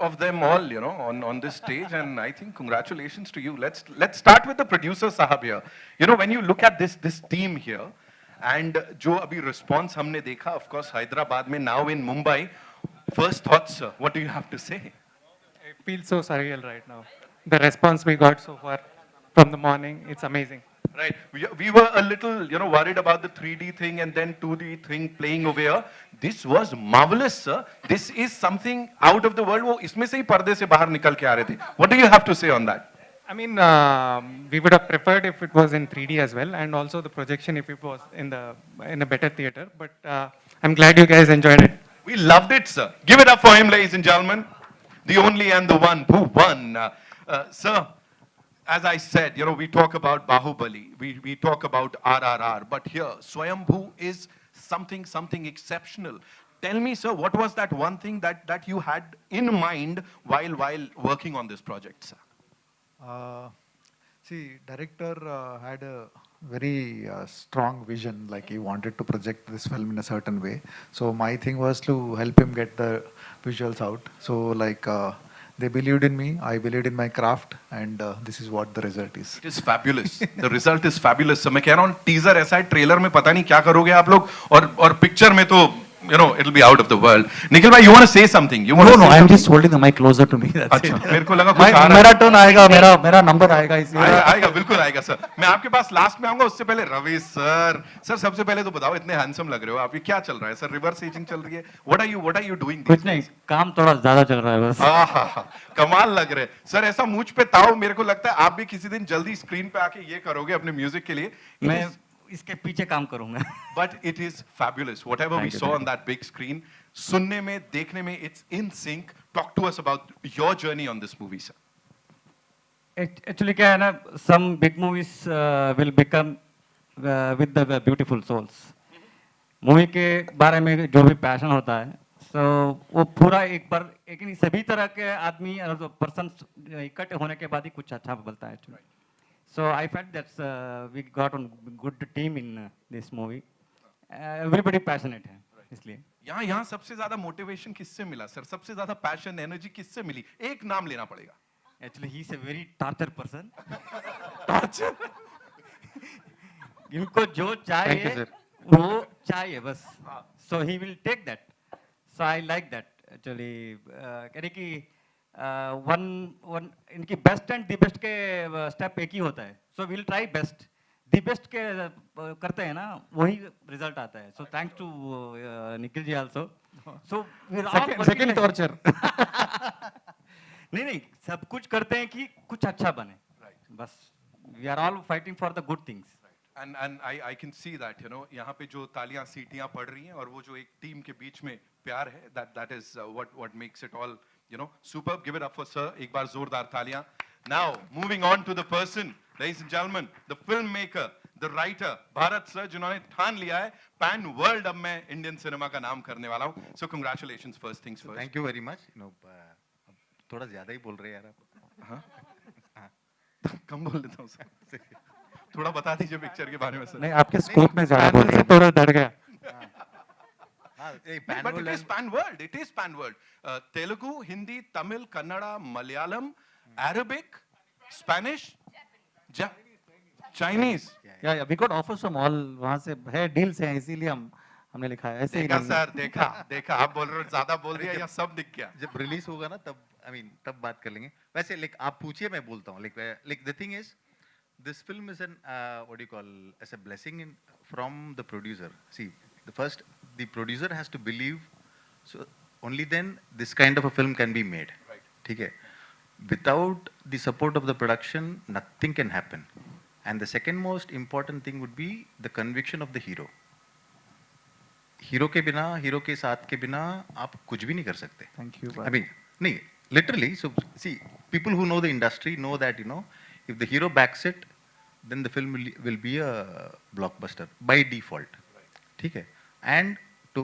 of them all, you know, on this stage, and I think congratulations to you. Let's start with the producer Sahab here. You know, when you look at this team here, and जो अभी response हमने देखा, of course, Hyderabad में, now in Mumbai. First thoughts, sir. What do you have to say? It feels so surreal right now. The response we got so far from the morning, it's amazing. Right. We were a little, you know, worried about the 3D thing and then 2D thing playing over here. This was marvelous, sir. This is something out of the world. वो इसमें से ही पर्दे से बाहर निकल के आ रहे थे. What do you have to say on that? I mean, we would have preferred if it was in 3D as well, and also the projection if it was in a better theater. But I'm glad you guys enjoyed it. We loved it, sir. Give it up for him, ladies and gentlemen. The only and the one who won. Sir, as I said, you know, we talk about Bahubali, we talk about RRR, but here, Swayambhu is something exceptional. Tell me, sir, what was that one thing that you had in mind while working on this project, sir? See, director had a very strong vision, like he wanted to project this film in a certain way. So my thing was to help him get the visuals out. So like they believed in me, I believed in my craft, and this is what the result is. It is fabulous. The result is fabulous. So मैं कह रहा हूँ teaser ऐसा है, trailer में पता नहीं क्या करोगे आप लोग, और picture में तो you know, it'll be out of the world. Nikhil bhai, you want to say something? No, I'm just holding the mic closer to me. That's it. मेरे को लगा कुछ आ रहा है. मेरा टर्न आएगा, मेरा नंबर आएगा इसलिए. आएगा, बिल्कुल आएगा सर. मैं आपके पास लास्ट में आऊंगा, उससे पहले रवि सर. सर सबसे पहले तो बताओ, इतने हैंडसम लग रहे हो आप, ये क्या चल रहा है सर? रिवर्स एजिंग चल रही है. What are you doing? कुछ नहीं, काम थोड़ा ज्यादा चल रहा है बस. कमाल लग रहे हैं सर. ऐसा मूंछ पे ताव, मेरे को लगता है आप भी किसी दिन जल्दी स्क्रीन पे आके ये करोगे अपने म्यूजिक के लिए. मैं इसके पीछे काम करूंगा. But it is fabulous. Whatever we saw on that big screen, सुनने में, देखने में, it's in sync. Talk to us about your journey on this movie, sir. Actually क्या है ना, some big movies will become with the beautiful souls. Movie के बारे में जो भी पैशन होता है, so वो पूरा एक बार एक नहीं, सभी तरह के आदमी और पर्सन इकट्ठे होने के बाद ही कुछ अच्छा बनता है. So I felt that we got a good team in this movie. Everybody passionate है, इसलिए. यहाँ सबसे ज्यादा मोटिवेशन किससे मिला सर? सबसे ज्यादा पैशन, एनर्जी किससे मिली? एक नाम लेना पड़ेगा. Actually, he is a very torture person. Torture. इनको जो चाहिए वो चाहिए बस. So he will take that. So I like that actually. कहने की one इनकी बेस्ट एंड दी बेस्ट के स्टेप एक ही होता है. So will try best. The best के करते हैं ना, वही रिजल्ट आता है. So thanks to Nikhil ji also. So second torture. नहीं, सब कुछ करते हैं कि कुछ अच्छा बने. बस we are all fighting for the good things. And I can see that, you know, यहाँ पे जो तालियां सीटियां पड़ रही हैं और वो जो एक टीम के बीच में प्यार है, that is what makes it all, you know, superb. Give it up for sir. एक बार जोरदार तालियां. Now moving on to the person, ladies and gentlemen, the filmmaker, the writer, Bharat sir, जिन्होंने ठान लिया है pan world अब मैं Indian cinema का नाम करने वाला हूँ. So congratulations, first things first. Thank you very much. You know, थोड़ा ज़्यादा ही बोल रहे हैं यार आप. हाँ, कम बोल देता हूँ सर. थोड़ा बता दीजिए पिक्चर के बारे में सर. नहीं, आपके स्कोप में ज़्यादा बोल रहे हैं, थोड़ा डर गया. But it is pan world. It is pan world. Telugu, Hindi, Tamil, Kannada, Malayalam, Arabic, Spanish, Chinese. या we got offers from all. वहाँ से है डील्स हैं, इसीलिए हमने लिखा है. ऐसे ही देखा सर, देखा आप बोल रहे हो ज्यादा बोल रही है या सब दिख गया. जब रिलीज होगा ना तब बात कर लेंगे. वैसे लाइक आप पूछिए, मैं बोलता हूँ. Like the thing is, this film is an what do you call, as a blessing from the producer. See, the producer has to believe, so only then this kind of a film can be made. Right. ठीक है. Without the support of the production, nothing can happen. And the second most important thing would be the conviction of the hero. Hero के बिना, hero के साथ के बिना आप कुछ भी नहीं कर सकते. Thank you. I mean, नहीं, literally. So see, people who know the industry know that, you know, if the hero backs it, then the film will be a blockbuster by default. ठीक है. And to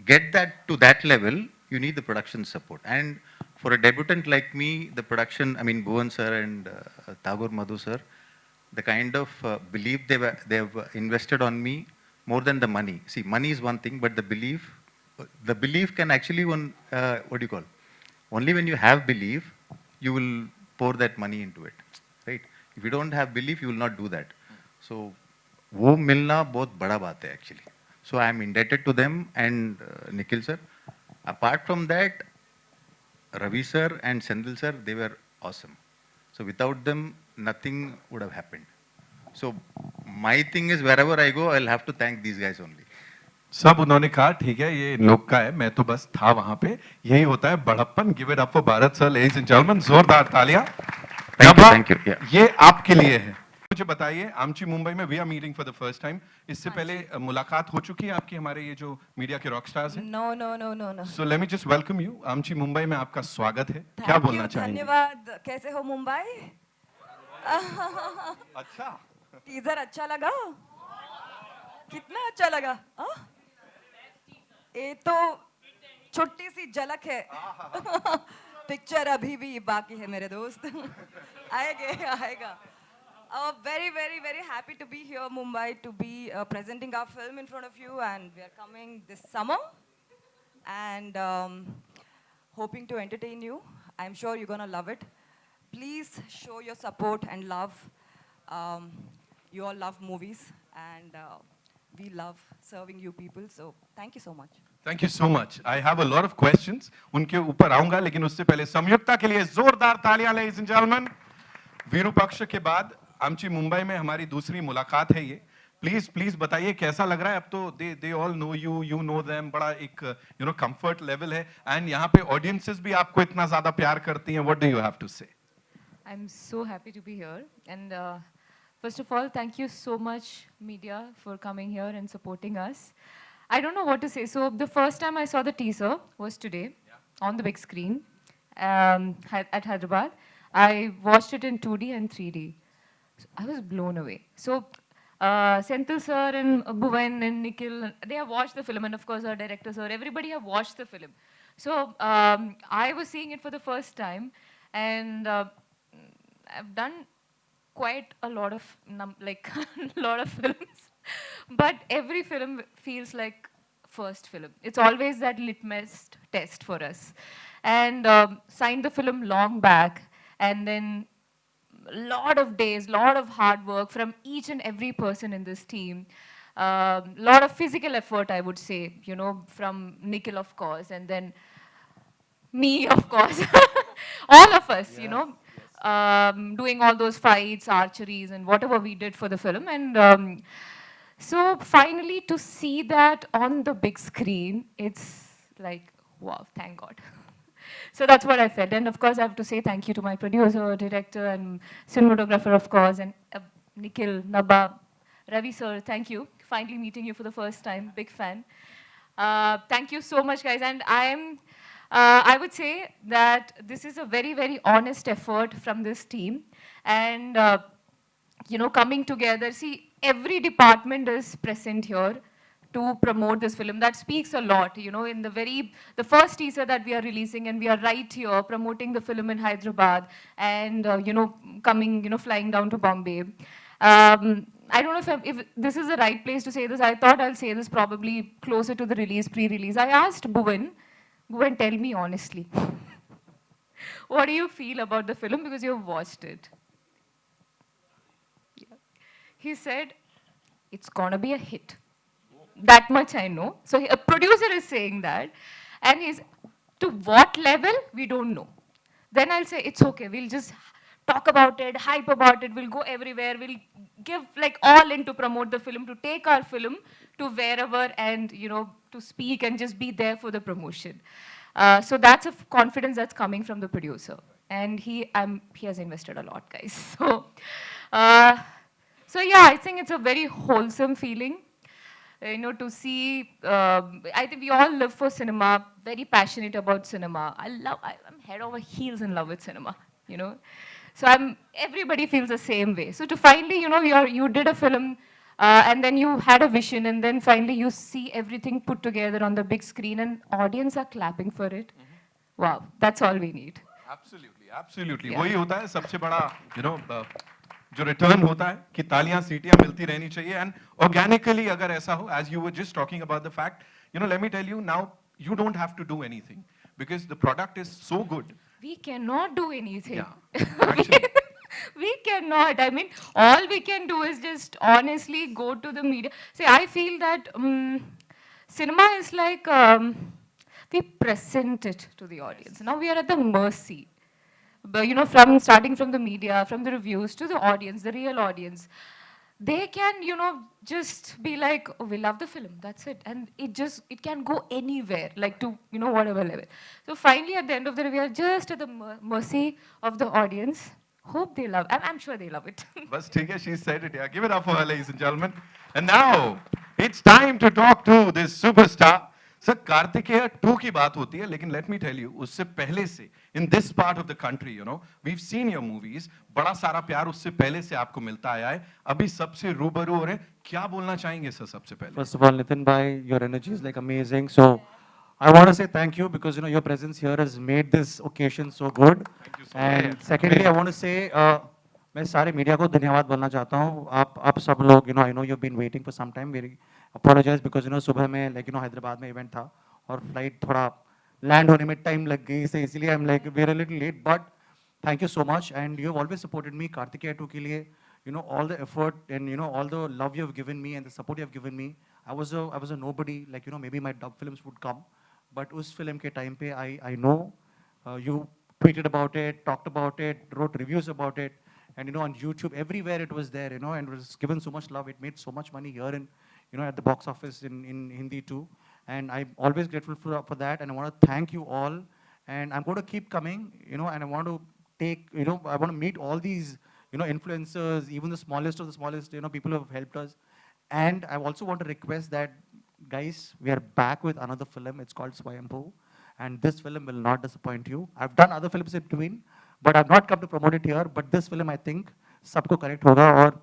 get that to that level, you need the production support. And for a debutant like me, the production, I mean, Bhuvan sir and Tagore Madhu sir, the kind of belief they've invested on me more than the money. See, money is one thing, but the belief can actually what do you call? Only when you have belief, you will pour that money into it, right? If you don't have belief, you will not do that. So, वो मिलना बहुत बड़ा बात है actually. So I am indebted to them and Nikhil sir. Apart from that, Ravi sir and Sendil sir, they were awesome. So without them, nothing would have happened. So my thing is wherever I go, I'll have to thank these guys only. सब उन्होंने कहा ठीक है ये इन लोग का है मैं तो बस था वहां पे यही होता है बड़प्पन give it up for Bharat sir ladies and gentleman जोरदार तालियां Thank you, yeah. ये आपके लिए है मुझे बताइए आमची मुंबई में we are meeting for the first time इससे पहले मुलाकात हो चुकी है आपकी हमारे ये जो मीडिया के रॉक स्टार्स हैं No, no, no, no, no. So let me just welcome you आमची मुंबई में आपका स्वागत है क्या Thank बोलना you, चाहेंगे धन्यवाद कैसे हो मुंबई अच्छा टीजर अच्छा लगा कितना अच्छा लगा हाँ? ये तो छोटी सी झलक है पिक्चर अभी भी बाकी है मेरे दोस्त आएगा आएगा very very very happy to be here Mumbai to be presenting our film in front of you and we are coming this summer and hoping to entertain you. I'm sure you're gonna love it. Please show your support and love. You all love movies and we love serving you people. So thank you so much. Thank you so much I have a lot of questions उनके ऊपर आऊंगा लेकिन उससे पहले संयुक्ता के लिए जोरदार तालियां लेडीज एंड जेंटलमैन विरूपाक्ष के बाद आमची मुंबई में हमारी दूसरी मुलाकात है ये प्लीज प्लीज बताइए कैसा लग रहा है अब तो they all know you you know them बड़ा एक यू नो कंफर्ट लेवल है एंड यहाँ पे ऑडियंसेस भी आपको इतना ज्यादा प्यार करती हैं what do you have to say I'm so happy to be here. And first of all, thank you so much, media, for coming here and supporting us. I don't know what to say. So the first time I saw the teaser was today on the big screen at Hyderabad. I watched it in 2D and 3D. So I was blown away. So Senthil sir and Bhuvan and Nikhil, they have watched the film, and of course our director sir, everybody have watched the film. So I was seeing it for the first time, and I've done quite a lot of lot of films, but every film feels like first film. It's always that litmus test for us, and signed the film long back, and then lot of days, lot of hard work from each and every person in this team. Lot of physical effort, I would say, you know, from Nikhil, of course, and then me, of course, all of us, you know, doing all those fights, archeries, and whatever we did for the film. And so finally to see that on the big screen, it's like, wow, thank God. So that's what I felt. And of course, I have to say thank you to my producer, director, and cinematographer, of course, and Nikhil, Nabha, Ravi sir, thank you. Finally meeting you for the first time, big fan. Thank you so much, guys. And I would say that this is a very, very honest effort from this team. And, you know, coming together, see, every department is present here to promote this film. That speaks a lot, you know, in the first teaser that we are releasing, and we are right here promoting the film in Hyderabad and, you know, coming, you know, flying down to Bombay. I don't know if this is the right place to say this. I thought I'll say this probably closer to the release, pre-release. I asked Bhuvan, tell me honestly, what do you feel about the film because you've watched it? Yeah. He said, it's gonna be a hit. That much I know. So a producer is saying that, and he's, to what level, we don't know. Then I'll say, it's okay, we'll just talk about it, hype about it, we'll go everywhere, we'll give like all in to promote the film, to take our film to wherever and, you know, to speak and just be there for the promotion. So that's a confidence that's coming from the producer. And he has invested a lot, guys. So yeah, I think it's a very wholesome feeling. You know, to see, I think we all live for cinema, very passionate about cinema. I'm head over heels in love with cinema, you know. So everybody feels the same way. So to finally, you know, you did a film, and then you had a vision, and then finally you see everything put together on the big screen, and audience are clapping for it. Wow, that's all we need. Absolutely, absolutely. Yeah. वही होता है सबसे बड़ा, you know, जो return होता है कि तालियां सीटियां मिलती रहनी चाहिए एंड ऑर्गेनिकली अगर ऐसा हो as you were just talking about the fact you know let me tell you now you don't have to do anything because the product is so good. We cannot do anything. Yeah, actually. We cannot. I mean, all we can do is just honestly go to the media. See, I feel that cinema is like we present it to the audience. Now we are at the mercy. But, you know, from starting from the media, from the reviews to the audience, the real audience. They can, you know, just be like, oh, we love the film, that's it. And it can go anywhere, like to, you know, whatever level. So finally, at the end of the day, we are just at the mercy of the audience. Hope they love, I'm sure they love it. Bas theek hai, she said it. Yeah, give it up for her, ladies and gentlemen. And now it's time to talk to this superstar. Sir, Kartikeya 2 की बात होती है, लेकिन let me tell you, उससे पहले से in this part of the country, you know, we've seen your movies, बड़ा सारा प्यार उससे पहले से आपको मिलता आया है. अभी सबसे रूबरू हो रहे हैं. क्या बोलना चाहेंगे सर सबसे पहले? First of all, Nitin bhai, your energy is like amazing. So I want to say thank you because you know your presence here has made this occasion so good. Thank you so And much. secondly, I want to say मैं सारे media को धन्यवाद बोलना चाहता हूँ. आप सब लोग, you know, I know you've been waiting for some time. Very apologize because you know सुबह में like you know हैदराबाद में event था और flight थोड़ा land होने में time लग गई, so इसलिए I'm like we're a little late. But thank you so much and you have always supported me. Kartikeya 2 के लिए, you know, all the effort and you know all the love you have given me and the support you have given me. I was a nobody, like you know maybe my dub films would come, but उस film के time पे I know you tweeted about it, talked about it, wrote reviews about it, and you know on YouTube everywhere it was there, you know, and it was given so much love. It made so much money here and you know at the box office in Hindi too, and I'm always grateful for that. And I want to thank you all, and I'm going to keep coming, you know, and I want to take, you know, I want to meet all these, you know, influencers, even the smallest of the smallest, you know, people who have helped us. And I also want to request that, guys, we are back with another film. It's called Swayambhu. And this film will not disappoint you. I've done other films in between, but I've not come to promote it here. But this film, I think, सबको connect होगा और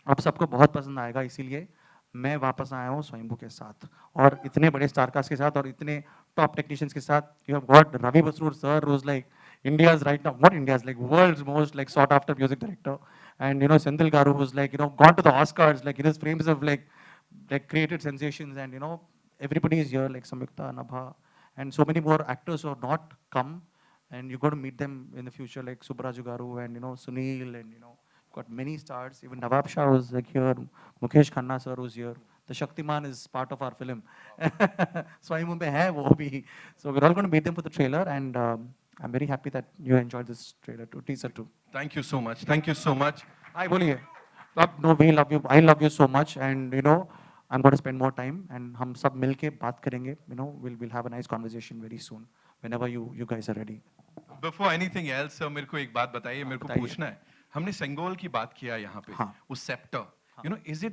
आप सबको बहुत पसंद आएगा. इसीलिए मैं वापस आया हूँ स्वयंभू के साथ और इतने बड़े स्टार कास्ट के साथ और इतने टॉप टेक्नीशियंस के साथ. You have got Ravi Basroor sir, who's like India's right now, not India's, like world's most like sought after music director. And you know Senthil Garu, who's like, you know, gone to the Oscars, like in his frames of like created sensations. And you know everybody is here, like Samyukta, Nabha, and so many more actors who have not come, and you're going to meet them in the future, like Subbaraju Garu and you know Sunil, and you know got many stars. Even Nawab Shah was like here, Mukesh Khanna sir was here. The Shaktiman is part of our film. Swayambhu mein hai wo bhi. So we're all going to meet them for the trailer, and I'm very happy that you enjoyed this trailer too, teaser too. Thank you so much. Thank you so much. Hi, बोलिए. No, we love you. I love you so much, and you know, I'm going to spend more time, and हम सब मिलके बात करेंगे. You know, we'll have a nice conversation very soon, whenever you guys are ready. Before anything else, sir, मेरे को एक बात बताइए. मेरे को बताइए. पूछना है. हमने सेंगोल की बात किया यहाँ पे. हाँ. उस scepter. You know, is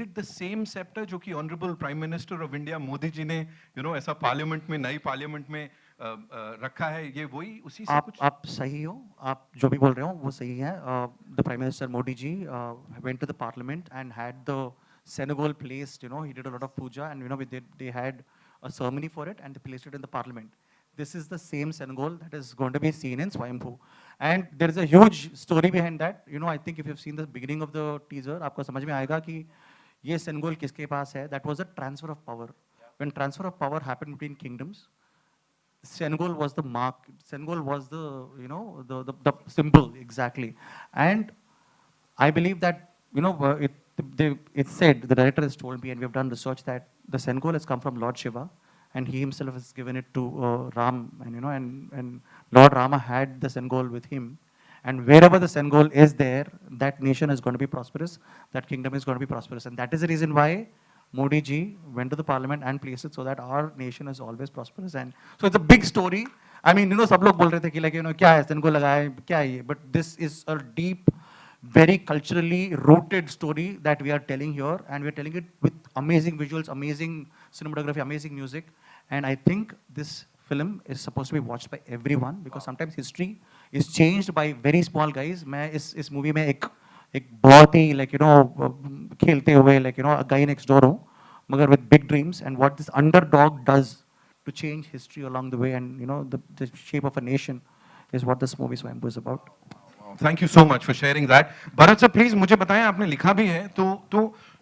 it the same scepter जो कि Honorable Prime Minister of India Modi ji ने, you know, ऐसा Parliament में, नई Parliament में रखा है, ये वही उसी से कुछ? आप सही हो. आप जो भी बोल रहे हो वो सही है. The Prime Minister Modi ji went to the Parliament and had the Senegal placed. You know, he did a lot of puja, and you know they had a ceremony for it, and they placed it in the Parliament. This is the same Senegal that is going to be seen in Swayambhu. And there is a huge story behind that. You know, I think if you've seen the beginning of the teaser, आपको समझ में आएगा कि ये Senegal किसके पास है. That was a transfer of power. When transfer of power happened between kingdoms, Senegal was the mark. Senegal was the, you know, the symbol exactly. And I believe that, you know, it said, the director has told me, and we have done research, that the Senegal has come from Lord Shiva, and he himself has given it to Ram, and you know, and Lord Rama had the Senegal with him. And wherever the Senegal is there, that nation is going to be prosperous, that kingdom is going to be prosperous. And that is the reason why Modi ji went to the parliament and placed it so that our nation is always prosperous. And so it's a big story. I mean, you know, सब लोग बोल रहे थे कि like, you know, क्या है Senegal लगाया है, क्या है ये? But this is a deep, very culturally rooted story that we are telling here, and we are telling it with amazing visuals, amazing cinematography, amazing music. And I think this film is supposed to be watched by everyone, because sometimes history is changed by very small guys. मैं इस movie में एक बहुत ही like, you know, खेलते हुए like, you know, a guy next door हूँ, मगर with big dreams, and what this underdog does to change history along the way, and you know the shape of a nation is what this movie Swayambhu is about. Thank you so much for sharing that. Bharat sir please मुझे बताएं, आपने लिखा भी है तो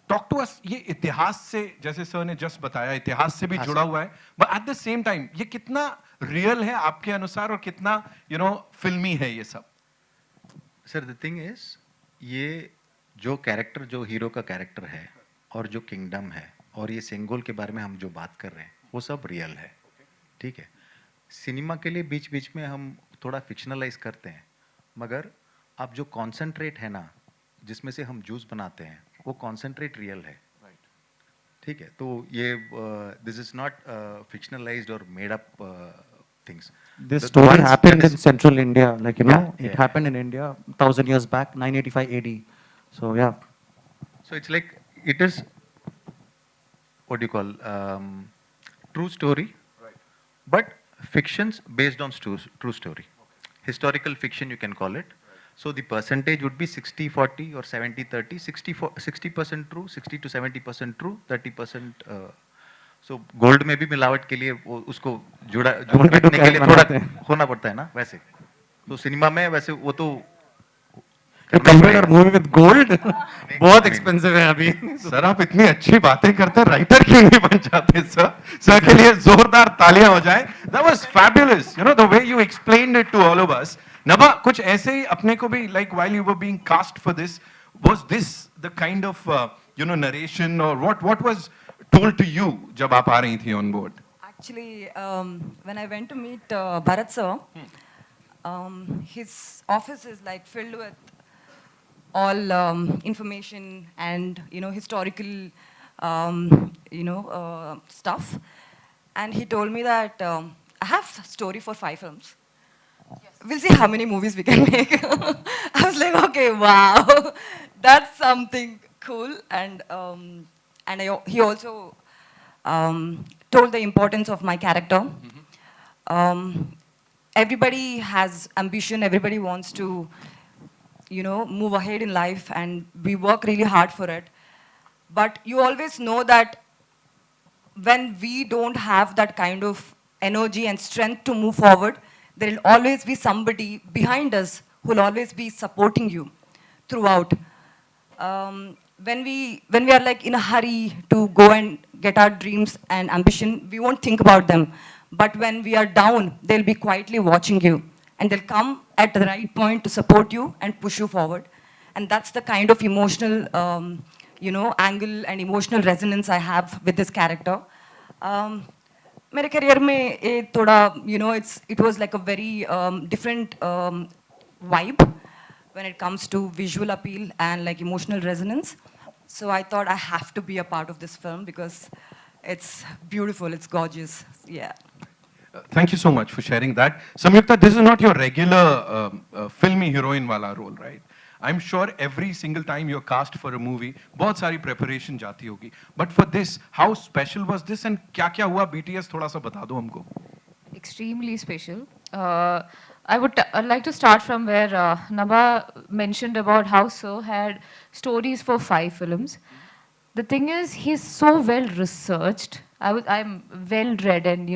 talk to us. ये इतिहास से, जैसे सर ने जस्ट बताया, इतिहास से भी जुड़ा हुआ है, but at the same time ये कितना रियल है आपके अनुसार और कितना फिल्मी है ये सब? सर द थिंग इज, ये जो कैरेक्टर, जो हीरो का कैरेक्टर है और जो किंगडम है और ये सेंगोल के बारे में हम जो बात कर रहे हैं वो सब रियल है, ठीक है। सिनेमा के लिए बीच बीच में हम थोड़ा फिक्शनलाइज करते हैं, मगर आप जो कॉन्सेंट्रेट है ना, जिसमें से हम जूस बनाते हैं, वो कॉन्सेंट्रेट रियल है, ठीक है। तो ये दिस इज नॉट फिक्शनलाइज्ड और made up things. This story happened in central India, like, you know, it happened in India 1000 years back, 985 AD. So, yeah. So it's like, it is, what do you call, true story, but fictions based on true story. Historical fiction, you can call it. So the percentage would be 60-40 or 70-30. 60% true, 60 to 70% true, 30%. So gold में भी मिलावट के लिए वो उसको जुड़ा रखने के लिए थोड़ा होना पड़ता है ना, वैसे तो सिनेमा में वैसे वो तो You compared our movie with gold? बहुत expensive है अभी. सर आप इतनी अच्छी बातें करते हैं, राइटर क्यों नहीं बन जाते सर? सर के लिए जोरदार तालियां हो जाए. That was fabulous, the way you explained it to all of us. नभा, कुछ ऐसे ही अपने को भी, like while you were being cast for this, was this the kind of narration or what was told to you जब आप आ रही थी on board? Actually, when I went to meet Bharat sir, his office is like filled with all information and historical stuff, and he told me that I have a story for 5 films. We'll see how many movies we can make. I was like, okay, wow, that's something cool. And he also told the importance of my character. Everybody has ambition. Everybody wants to, move ahead in life, and we work really hard for it. But you always know that when we don't have that kind of energy and strength to move forward, there will always be somebody behind us who will always be supporting you throughout. When we are like in a hurry to go and get our dreams and ambition, we won't think about them. But when we are down, they'll be quietly watching you, and they'll come at the right point to support you and push you forward. And that's the kind of emotional, angle and emotional resonance I have with this character. मेरे career में ये थोड़ा it was like a very different vibe when it comes to visual appeal and like emotional resonance. So I thought I have to be a part of this film because it's beautiful, it's gorgeous. Yeah. Thank you so much for sharing that. Samyukta, this is not your regular filmy heroine wala role, right? I'm sure every single time you're cast for a movie, बहुत सारी preparation जाती होगी. But for this, how special was this and क्या-क्या हुआ BTS थोड़ा सा बता दो हमको. Extremely special. I'd like to start from where Nabha mentioned about how Sir had stories for 5 films. The thing is, he's so well researched. I'm well read, and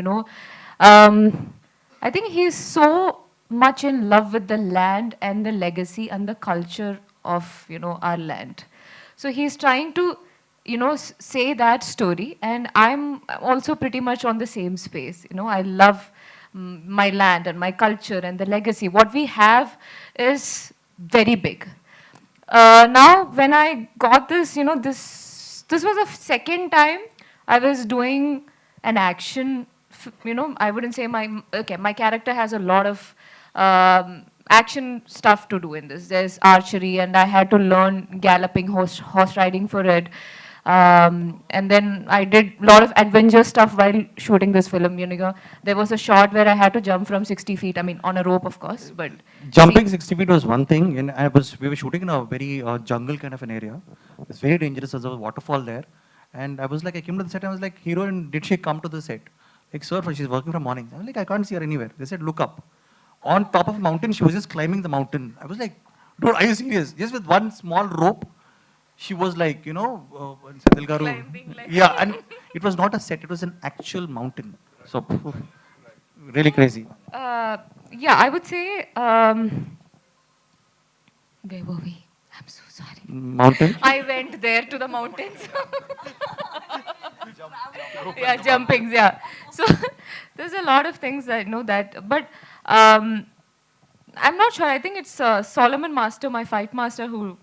I think he's so much in love with the land and the legacy and the culture of our land. So he's trying to say that story, and I'm also pretty much on the same space. I love my land and my culture and the legacy. What we have is very big. Now when I got this, this was the second time I was doing an action. I wouldn't say my character has a lot of action stuff to do in this. There's archery, and I had to learn galloping, horse riding for it. And then I did a lot of adventure stuff while shooting this film. There was a shot where I had to jump from 60 feet. I mean, on a rope, of course, but Jumping 60 feet was one thing, and we were shooting in a very jungle kind of an area. It's very dangerous. There's a waterfall there, and I was like, I came to the set, and I was like, heroine, did she come to the set? Like, sir, she's working from morning. I was like, I can't see her anywhere. They said, look up. On top of a mountain, she was just climbing the mountain. I was like, dude, are you serious? Just with one small rope, she was like, Climbing like yeah, and it was not a set, it was an actual mountain. So, really crazy. yeah, I would say, where were we? I'm so sorry. Mountain? I went there to the mountains. Yeah, jumpings, yeah. So, There's a lot of things I know that, but um, I'm not sure. I think it's Solomon Master, my fight master, who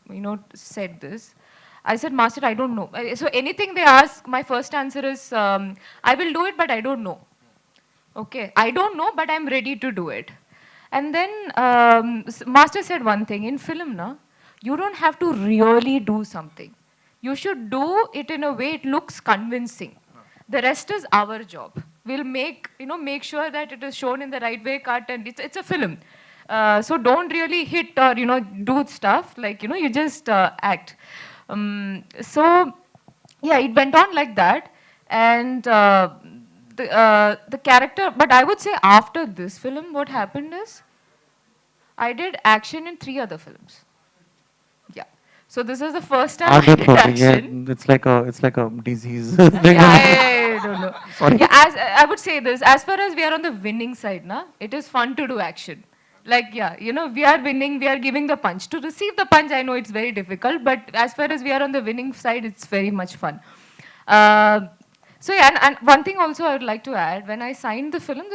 said this. I said, Master, I don't know. So anything they ask, my first answer is, I will do it, but I don't know. Okay, I don't know, but I'm ready to do it. And then Master said one thing in film, na, you don't have to really do something. You should do it in a way it looks convincing. The rest is our job. We'll make sure that it is shown in the right way, cut, and it's a film. So don't really hit or do stuff like you just act. So yeah, it went on like that, and the character. But I would say after this film, what happened is I did action in 3 other films. Yeah. So this is the first time I did action. Yeah, it's like a disease. Yeah, I don't know. Sorry. Yeah, as I would say this, as far as we are on the winning side, na, it is fun to do action. Like, yeah, we are winning, we are giving the punch. To receive the punch, I know it's very difficult, but as far as we are on the winning side, it's very much fun. So yeah, and one thing also I would like to add, when I signed the film,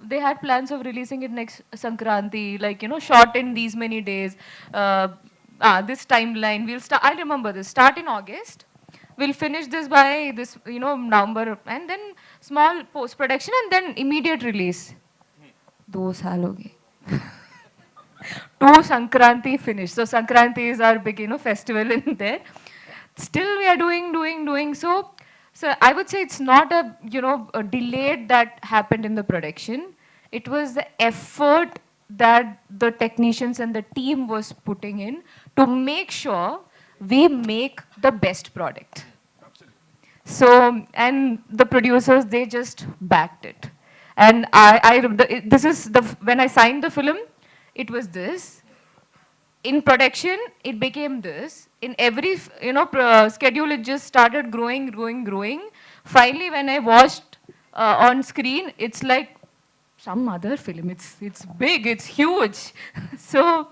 they had plans of releasing it next Sankranti, like, shot in these many days. This timeline, we'll start, I remember this, start in August. We'll finish this by this, November, and then small post-production, and then immediate release. 2 saal ho gaye. 2 Sankranti finished. So Sankranti is our big, festival in there. Still we are doing. So I would say it's not a delayed that happened in the production. It was the effort that the technicians and the team was putting in to make sure we make the best product. So, and the producers, they just backed it. And this is when I signed the film, it was this. In production, it became this. In every, schedule, it just started growing. Finally, when I watched on screen, it's like some other film. It's big, it's huge. So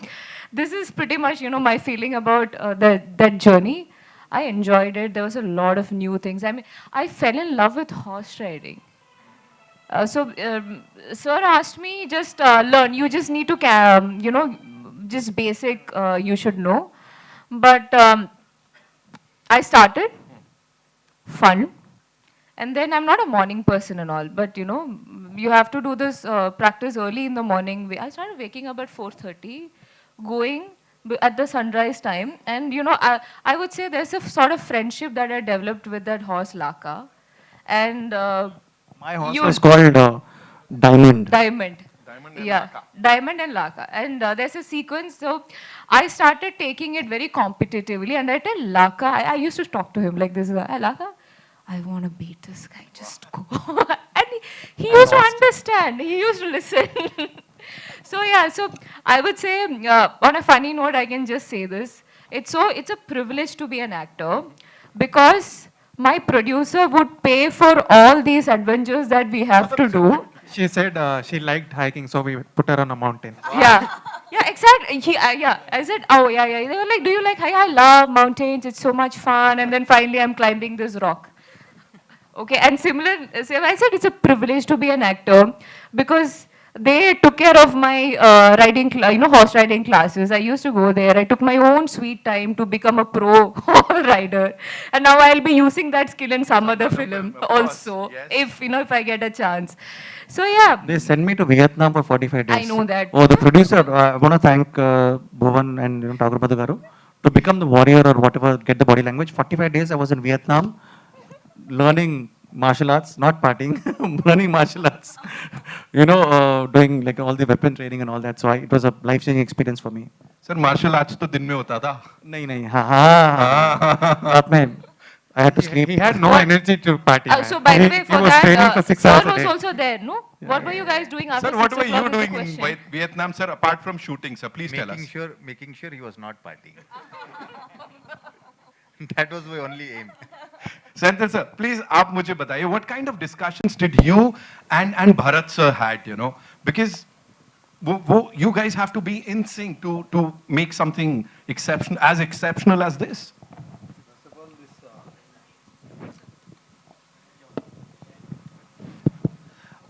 this is pretty much, my feeling about that journey. I enjoyed it. There was a lot of new things. I mean, I fell in love with horse riding. Sir asked me, just learn. You just need to, just basic you should know. But I started, fun. And then I'm not a morning person and all, but you have to do this practice early in the morning. I started waking up at 4:30, going at the sunrise time. And I would say there's a sort of friendship that I developed with that horse, Laka. And My horse was called Diamond. Diamond. Diamond and Yeah, Laka. Diamond and Laka. And there's a sequence. So I started taking it very competitively. And I tell Laka, I used to talk to him like this: Laka, I want to beat this guy. Just go. And he used to understand. He used to listen. So yeah, so I would say on a funny note, I can just say this. It's a privilege to be an actor because my producer would pay for all these adventures that we have to do. She said she liked hiking, so we put her on a mountain. Yeah. Yeah, exactly. Yeah. I said, oh, yeah. They were like, do you like hiking? I love mountains. It's so much fun. And then finally, I'm climbing this rock. Okay, and similar, so I said it's a privilege to be an actor because they took care of my horse riding classes. I used to go there. I took my own sweet time to become a pro horse rider, and now I'll be using that skill in some other film Of course, also, yes. if I get a chance. So yeah, They sent me to Vietnam for 45 days. I know that. Oh, the producer, I want to thank Bhuvan and Thakur Garu to become the warrior or whatever, get the body language. 45 days I was in Vietnam learning martial arts, not partying, learning martial arts, doing like all the weapon training and all that. So it was a life-changing experience for me. Sir, martial arts तो दिन में होता था. नहीं, हाँ, रात में I had to sleep. He had no energy to party. man. so by the way, He for was training that, for 6 sir hours a was day. also there, no? What were you guys doing after Sir, what 6 were you o'clock is the doing in question. Vietnam, sir, apart from shooting, sir? Please tell us. Making sure he was not partying. That was my only aim. Senthil sir, please आप मुझे बताइए what kind of discussions did you and Bharat sir had, because you guys have to be in sync to make something exceptional as this.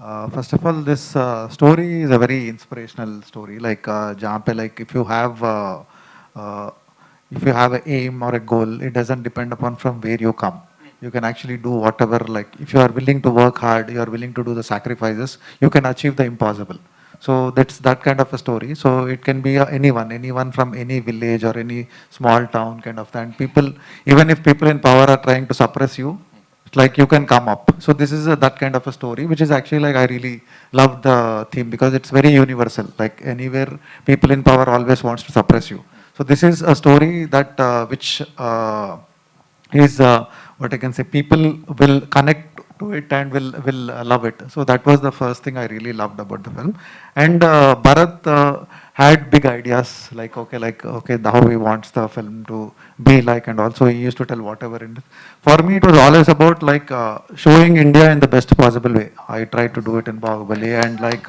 First of all, this story is a very inspirational story. Like, जहाँ पे like uh, if you have an aim or a goal, it doesn't depend upon from where you come. You can actually do whatever. Like, if you are willing to work hard, you are willing to do the sacrifices, you can achieve the impossible. So that's that kind of a story. So it can be anyone from any village or any small town kind of thing. People, even if people in power are trying to suppress you, it's like you can come up. So this is that kind of a story, which is actually like I really love the theme because it's very universal. Like anywhere, people in power always wants to suppress you. So this is a story that which is what I can say. People will connect to it and will love it. So that was the first thing I really loved about the film. And Bharat had big ideas like okay how he wants the film to be like, and also he used to tell whatever. And for me, it was always about like showing India in the best possible way. I tried to do it in Bahubali, and like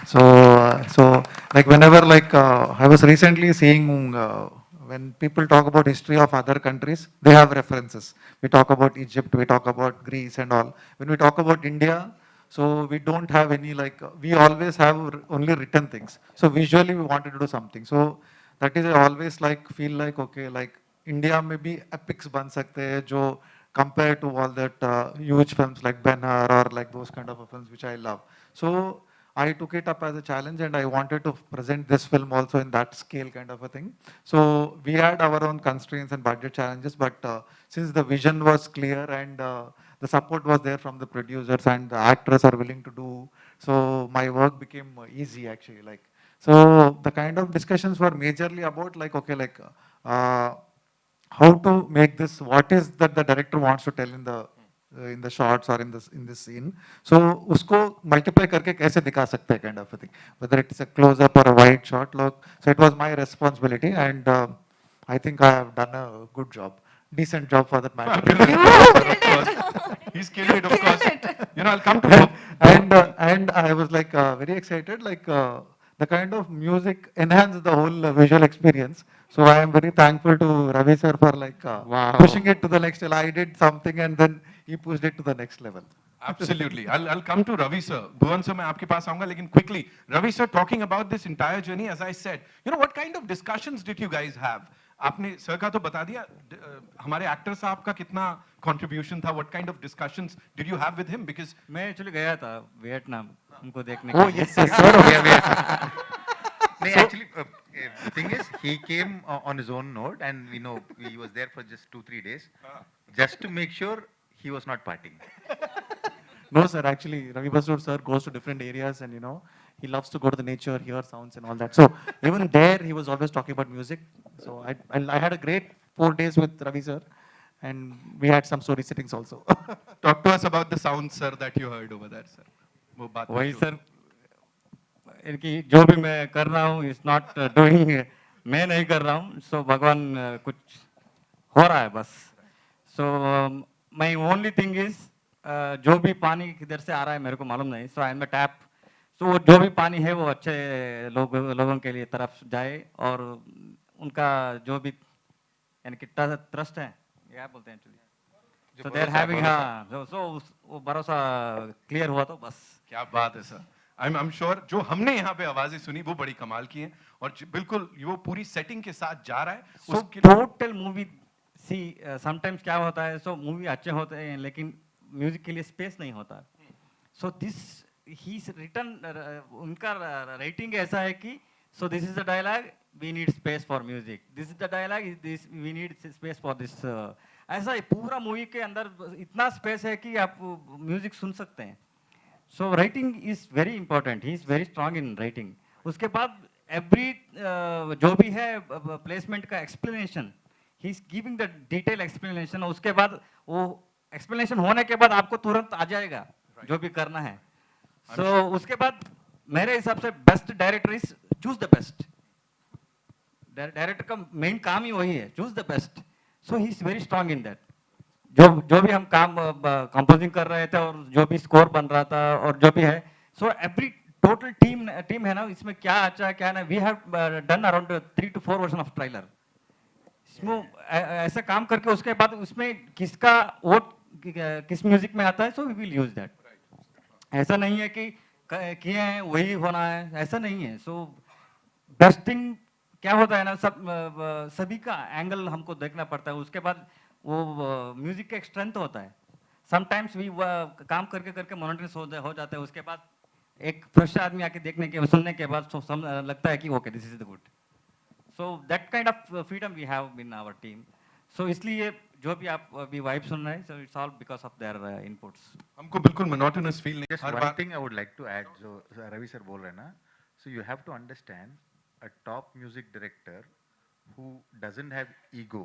so like whenever like I was recently seeing. When people talk about history of other countries, they have references. We talk about Egypt, we talk about Greece and all. When we talk about India, so we don't have any like, we always have only written things. So visually we wanted to do something. So that is I always like feel like, okay, like India में भी epics बन सकते हैं जो compared to all that huge films like Ben-Hur or like those kind of films which I love. So I took it up as a challenge and I wanted to present this film also in that scale kind of a thing. So we had our own constraints and budget challenges, but since the vision was clear and the support was there from the producers and the actors are willing to do, so my work became easy actually. Like, so the kind of discussions were majorly about like, okay, like how to make this, what is that the director wants to tell in the shots or in this scene. So उसको multiply करके कैसे दिखा सकते हैं kind of a thing. Whether it's a close up or a wide shot look. So it was my responsibility, and I think I have done a good job, decent job for that matter. He's killed it, of course. You know, I'll come to And I was like very excited, like the kind of music enhanced the whole visual experience. So I am very thankful to Ravi sir for like pushing it to the next level. I did something and then he pushed it to the next level. Absolutely. I'll come to Ravi sir. Bhuvan sir, मैं आपके पास आऊँगा, लेकिन quickly, Ravi sir, talking about this entire journey, as I said, you know, what kind of discussions did you guys have? आपने sir का तो बता दिया, हमारे एक्टर साहब का कितना contribution था, what kind of discussions did you have with him? Because मैं एक्चुअली गया था वियतनाम उनको देखने Oh के लिए। yes, yes, sir. Okay, No, actually, the thing is, he came on his own note, and you know, he was there for just 2-3 days, just to make sure he was not partying. No, sir. Actually, Ravi Basur sir goes to different areas, and you know, he loves to go to the nature, hear sounds, and all that. So even there, he was always talking about music. So I had a great 4 days with Ravi sir, and we had some story sittings also. talk to us about the sound, sir, that you heard over there, sir. वो बात वही जो- sir इनकी जो भी मैं कर रहा हूँ इज नॉट डूइंग, मैं नहीं कर रहा हूँ, सो भगवान कुछ हो रहा है बस। सो माई ओनली थिंग इज जो भी पानी किधर से आ रहा है मेरे को मालूम नहीं, सो आई एम अ टैप। सो जो भी पानी है वो अच्छे लोगों के लिए तरफ जाए, और उनका जो भी यानी कि ट्रस्ट है, क्या बोलते हैं actually, so they are having, हाँ, सो वो भरोसा क्लियर हुआ तो बस। क्या बात है सर। I'm sure जो हमने यहाँ पे आवाजें सुनी वो बड़ी कमाल की हैं, और बिल्कुल वो पूरी सेटिंग के साथ जा रहा है सो उसके टोटल मूवी सी समटाइम्स क्या होता है, सो मूवी अच्छे होते हैं लेकिन म्यूजिक के लिए स्पेस नहीं होता। सो दिस ही रिटर्न, उनका राइटिंग ऐसा है कि so this is the dialogue, we need space for music, this is the dialogue, this we need space for this. ऐसा ही पूरा मूवी के अंदर इतना स्पेस है कि आप म्यूजिक सुन सकते हैं। So writing is very important, he is very strong in writing. उसके बाद एवरी जो भी है प्लेसमेंट का explanation, he is giving the detail explanation. उसके बाद वो एक्सप्लेनेशन होने के बाद आपको तुरंत आ जाएगा जो भी करना है। सो उसके बाद मेरे हिसाब से best director is choose the best. Director का मेन काम ही वही है, choose the best. So he is very strong in that. जो भी हम काम कंपोजिंग कर रहे थे और जो भी स्कोर बन रहा था और जो भी है, सो एवरी टोटल टीम है ना, इसमें क्या अच्छा है क्या ना, we have done around 3 to 4 version of trailer. इसमें ऐसा काम करके उसके बाद उसमें किसका वोट किस म्यूजिक में आता है, so we will use that. ऐसा नहीं है कि किए हैं वही होना है, ऐसा नहीं है. सो बेस्टिंग क्या होता है ना, सभी का एंगल हमको देखना पड़ता है. उसके बाद वो म्यूजिक का एक स्ट्रेंथ होता है. समटाइम्स भी काम करके करके मोनोटोनस हो जाता है. उसके बाद एक फ्रेश आदमी आके देखने के सुनने के बाद लगता है कि okay this is the good. So that kind of freedom we have in our team. So इसलिए जो भी आप अभी वाइब सुन रहे हैं, so it's all because of their inputs. हमको बिल्कुल मोनोटोनस फील नहीं Just हर one बार thing I would like to add, जो Ravi sir बोल रहे हैं ना, so you have to understand a top music director who doesn't have ego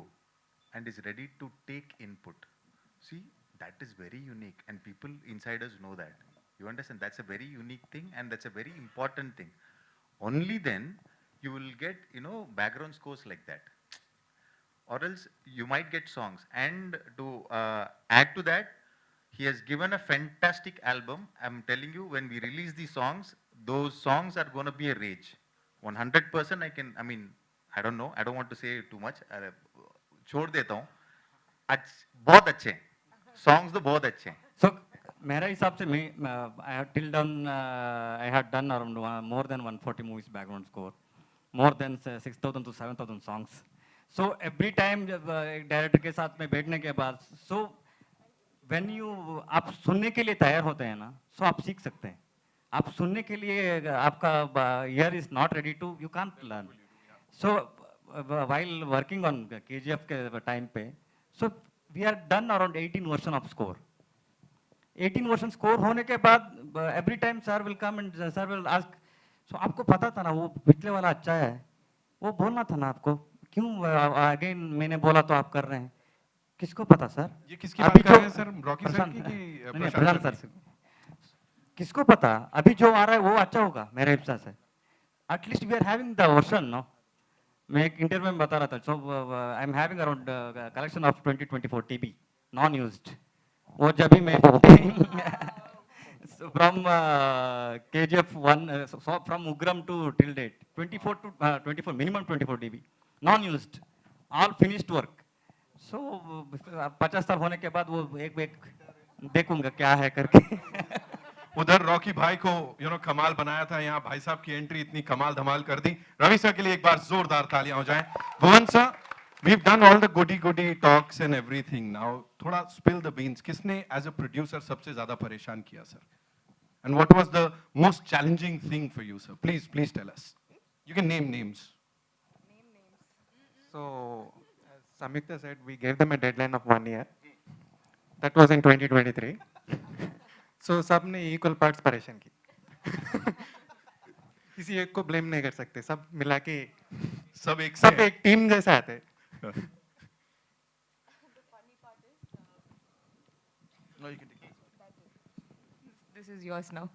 and is ready to take input. See, that is very unique, and people insiders know that. You understand? That's a very unique thing, and that's a very important thing. Only then you will get, background scores like that, or else you might get songs. And to add to that, he has given a fantastic album. I'm telling you, when we release these songs, those songs are going to be a rage. 100% I don't know, I don't want to say too much. छोड़ देता हूँ. बहुत अच्छे हैं. Songs तो बहुत अच्छे हैं. So मेरा हिसाब से मैं I had till done I had done around more than 140 movies background score, more than 6,000 to 7,000 songs. So every time जब एक डायरेक्टर के साथ में बैठने के बाद, so when you आप सुनने के लिए तैयार होते हैं ना, so आप सीख सकते हैं. आप सुनने के लिए आपका ear is not ready to, you can't learn. So while working on KGF के time पे, so we are done around 18 version of score. 18 version score होने के बाद every time sir will come and sir will ask, so आपको पता था ना वो पिछले वाला अच्छा है, वो बोलना था ना आपको, क्यों अगेन मैंने बोला तो आप कर रहे हैं. किसको पता सर? ये किसकी बात कर रहे हैं सर? रॉकी सर की कि प्रशांत सर से? किसको पता अभी जो आ रहा है वो अच्छा होगा मेरे हिसाब से. At least we are having the version no. मैं एक इंटरव्यू में बता रहा था. So I am having around collection of 2024 TB non used. वो जब भी मैं from KGF 1 from Ugram to till date 24 to 24 minimum 24 dB non used, all finished work. So 50 साल होने के बाद वो एक देखूंगा क्या है करके. उधर रॉकी भाई को कमाल बनाया था, यहाँ भाई साहब की एंट्री इतनी कमाल धमाल कर दी. रवि सर के लिए एक बार जोरदार तालियां हो जाएं. भुवन sir, we've done all the goody talks and everything. Now थोड़ा spill the beans. किसने as a producer सबसे ज्यादा परेशान किया sir? And what was the most challenging thing for you, sir? Please tell us. You can name names. So, as Samyukta said, we gave them a deadline of 1 year. That was in 2023. So, सबने equal parts परेशान की. किसी एक को blame नहीं कर सकते. सब मिला के सब एक टीम जैसा आते हैं. No, you can take it. This is yours now.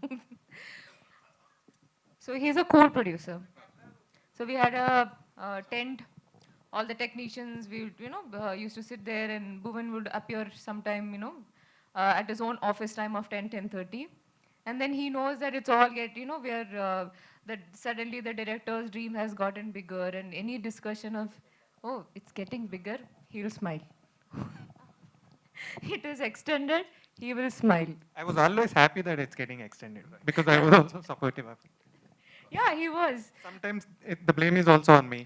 So he's a co-producer. So we had a tent. All the technicians, we used to sit there, and Bhuvan would appear sometime, at his own office time of 10:30, and then he knows that it's all where that suddenly the director's dream has gotten bigger, and any discussion of, oh, it's getting bigger, he'll smile. It is extended, he will smile. I was always happy that it's getting extended because I was also supportive of it. Yeah, he was. Sometimes the blame is also on me.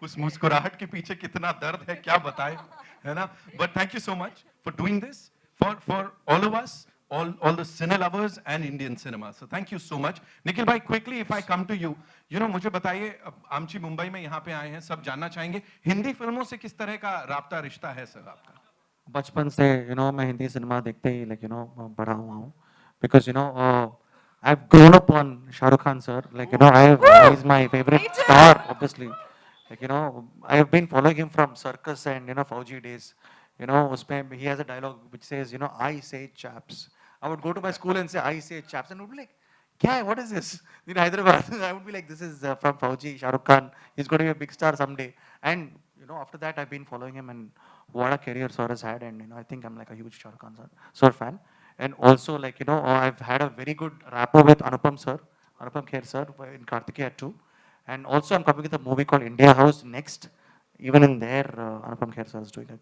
उस मुस्कुराहट के पीछे कितना दर्द है क्या बताएं, है ना? But thank you so much for doing this for all of us, all the cine lovers and Indian cinema. So thank you so much. Nikhil भाई, quickly if I come to you, मुझे बताइए, आमची मुंबई में यहाँ पे आए हैं, सब जानना चाहेंगे हिंदी फिल्मों से किस तरह का राब्ता रिश्ता है सर आपका? बचपन से मैं हिंदी सिनेमा देखते ही बड़ा हुआ हूँ. Because I've grown up on Shah Rukh Khan sir. He's my favorite star, obviously. I have been following him from circus and Fauji days. Usme he has a dialogue which says, I say chaps. I would go to my school and say, I say chaps, and would be like, kya hai, what is this? In Hyderabad, I would be like, this is from Fauji, Shah Rukh Khan. He's going to be a big star someday. And after that, I've been following him, and what a career sir has had. And I think I'm like a huge Shah Rukh Khan sir fan. And also, I've had a very good rapport with Anupam Kher sir in Kartikeya too. And also, I'm coming with a movie called India House next. Even in there, Anupam Kher sir is doing a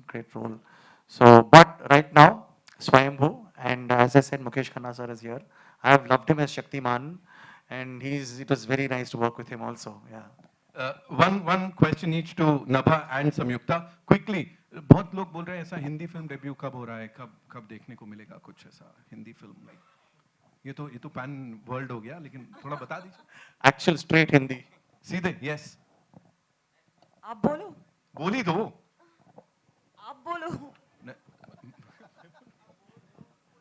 great role. So, but right now, Swayambhu, and as I said, Mukesh Khanna sir is here. I have loved him as Shaktiman, and it was very nice to work with him also. Yeah. One question each to Nabha and Samyukta. Quickly, बहुत लोग बोल रहे हैं ऐसा Hindi film debut कब हो रहा है, कब देखने को मिलेगा कुछ ऐसा हिंदी फिल्म लाइक ये तो पैन वर्ल्ड हो गया, लेकिन थोड़ा बता दीजिए Actual straight Hindi. सीधे. यस, आप बोलो, बोली दो. आप बोलो. न-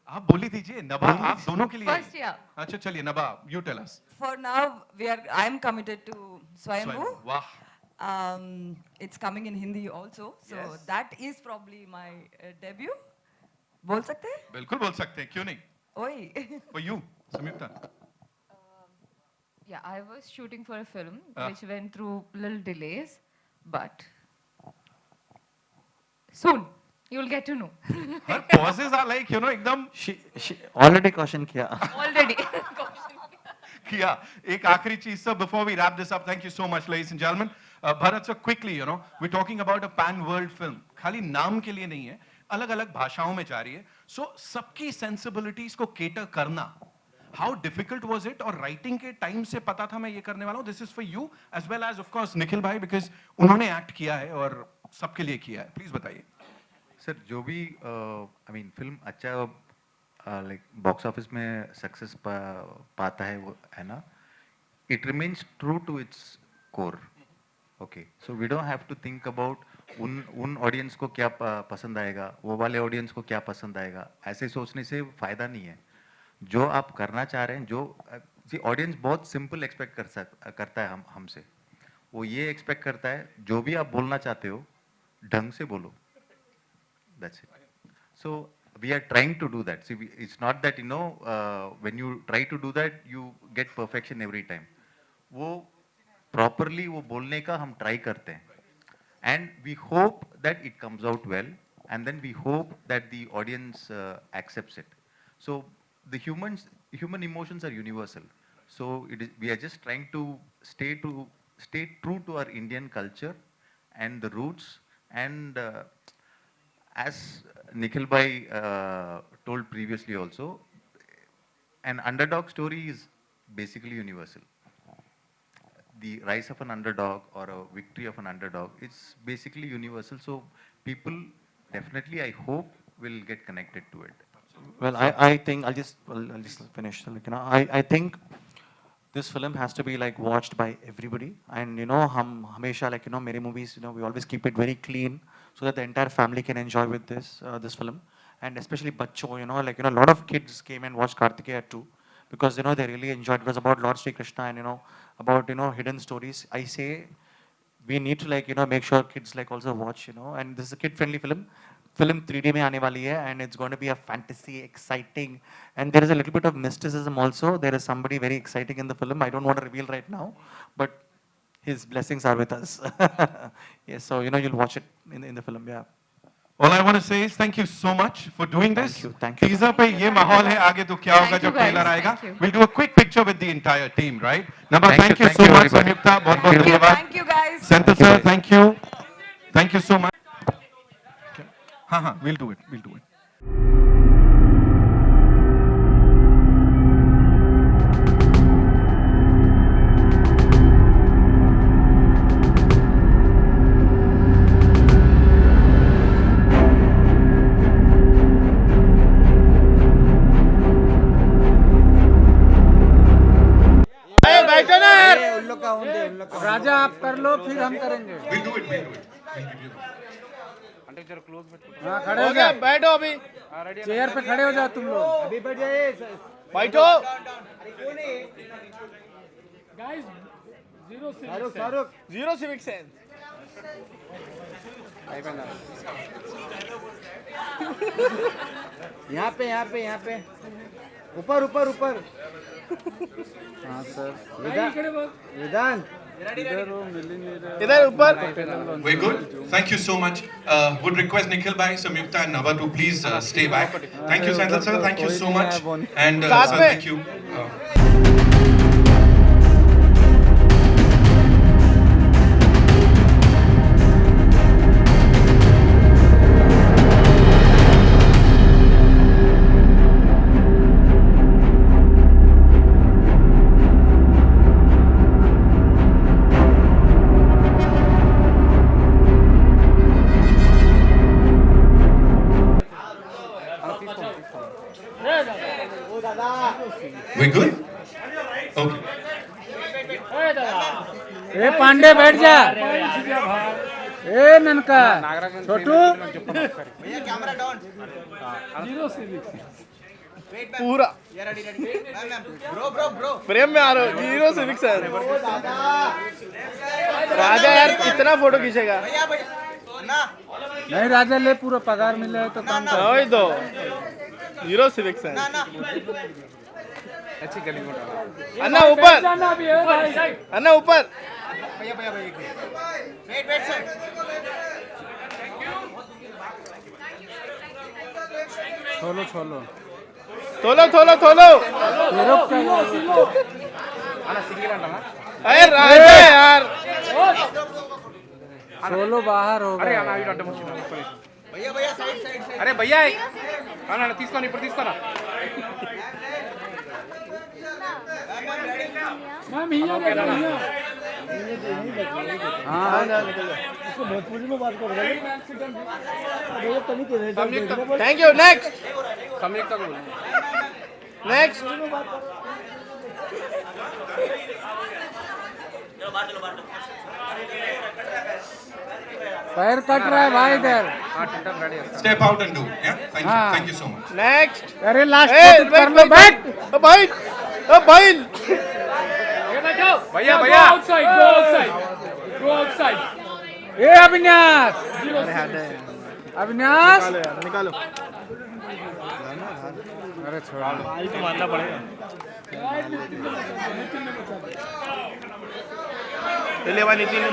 आप बोली दीजिए. नभा, आप दोनों के लिए. First, yeah. अच्छा चलिए Nabha, you tell us. For now, I am committed to Swayambhu. वाह. It's coming in Hindi also, so Yes. that is probably my debut. बोल सकते हैं? बिल्कुल बोल सकते हैं, क्यों नहीं. ओए. For you, Samyukta. Yeah, I was shooting for a film Ah. which went through little delays, but soon you'll get to know. Her pauses are like, एकदम She already caution kiya. Already. किया. एक आखिरी चीज sir, before we wrap this up, thank you so much ladies and gentlemen. Bharat sir, quickly, we're talking about a pan world film. खाली नाम के लिए नहीं है, अलग अलग भाषाओं में जा रही है. So सबकी sensibilities को cater करना, how difficult was it? और writing के time से पता था मैं ये करने वाला हूँ. This is for you as well as of course Nikhil भाई, because उन्होंने act किया है और सबके लिए किया है. Please बताइए. सर जो भी आई मीन फिल्म अच्छा लाइक बॉक्स ऑफिस में सक्सेस पाता है वो है ना, it remains true to its core. Okay, so we don't have to think about उन ऑडियंस को क्या पसंद आएगा, वो वाले ऑडियंस को क्या पसंद आएगा. ऐसे सोचने से फ़ायदा नहीं है. जो आप करना चाह रहे हैं, जो जी ऑडियंस बहुत सिंपल एक्सपेक्ट करता है हमसे. वो ये एक्सपेक्ट करता है जो भी आप बोलना चाहते हो ढंग से बोलो. That's it. So we are trying to do that. See, it's not that when you try to do that, you get perfection every time. वो properly वो बोलने का हम try करते हैं, and we hope that it comes out well, and then we hope that the audience accepts it. So the human emotions are universal. So we are just trying to stay true to our Indian culture and the roots, and as Nikhil Bhai told previously also, an underdog story is basically universal. The rise of an underdog or a victory of an underdog, it's basically universal. So people definitely, I hope, will get connected to it. Well, I think I'll just finish. Like, I think this film has to be like watched by everybody, and हम हमेशा like मेरे movies we always keep it very clean so that the entire family can enjoy with this film, and especially बच्चों like a lot of kids came and watched Kartikeya too, because they really enjoyed. It was about Lord Sri Krishna and about hidden stories. I say we need to like make sure kids like also watch and this is a kid friendly film 3D में आने वाली है, and it's going to be a fantasy, exciting, and there is a little bit of mysticism also. There is somebody very exciting in the film. I don't want to reveal right now, but his blessings are with us. Yes, so you'll watch it in the film. Yeah. All I want to say is thank you so much for doing this. Thank you. Teaser पे ये माहौल है, आगे तो क्या होगा Thank you, जब trailer guys. आएगा. Thank you. We'll do a quick picture with the entire team, right? Nabha, thank you Thank so you, much, everybody. Samyukta. बहुत बहुत Thank you, धन्यवाद. thank you guys. Senthil sir, thank you. Thank you so much. हाँ, we'll do it. राजा आप कर लो फिर हम करेंगे. We'll do it. हाँ खड़े हो जाओ. बैठो अभी. चेयर पे खड़े हो जाओ तुम लोग. अभी बैठ जाइए. बैठो. Guys zero civic sense. यहाँ पे ऊपर. हाँ सर. विधान इधर ऊपर. We're good. Thank you so much. Would request Nikhil Bhai, Samyukta and Nabha to please stay back. Thank you, Senthil sir. Thank you so much. And sir, thank you. Okay ए पांडे बैठ जा ए ननका छोटू पूरा frame में आ रहे हो zero civics है राजा यार कितना फोटो खींचेगा नहीं राजा ले पूरा पगार मिला है तो काम कर वही तो जीरो सिविक्स है अन्ना ऊपर अन्ना ऊपर छोलो छोलो थोलो थोलो थोलो हीरो अरे राजा यार सोलो बाहर हो गया अरे भैया తీసుకోని ఇప్పుడు తీసుకోరా थैंक यू नेक्स्ट नेक्स्ट पैर कट रहा है भाई इधर step out and do thank you so much next अरे लास्ट ए कर लो बैठ भाई ओ भाई भैया भैया ए अविनाश अविनाश निकालो अरे छोड़ा तो मानना पड़ेगा ले भाई नितिन ने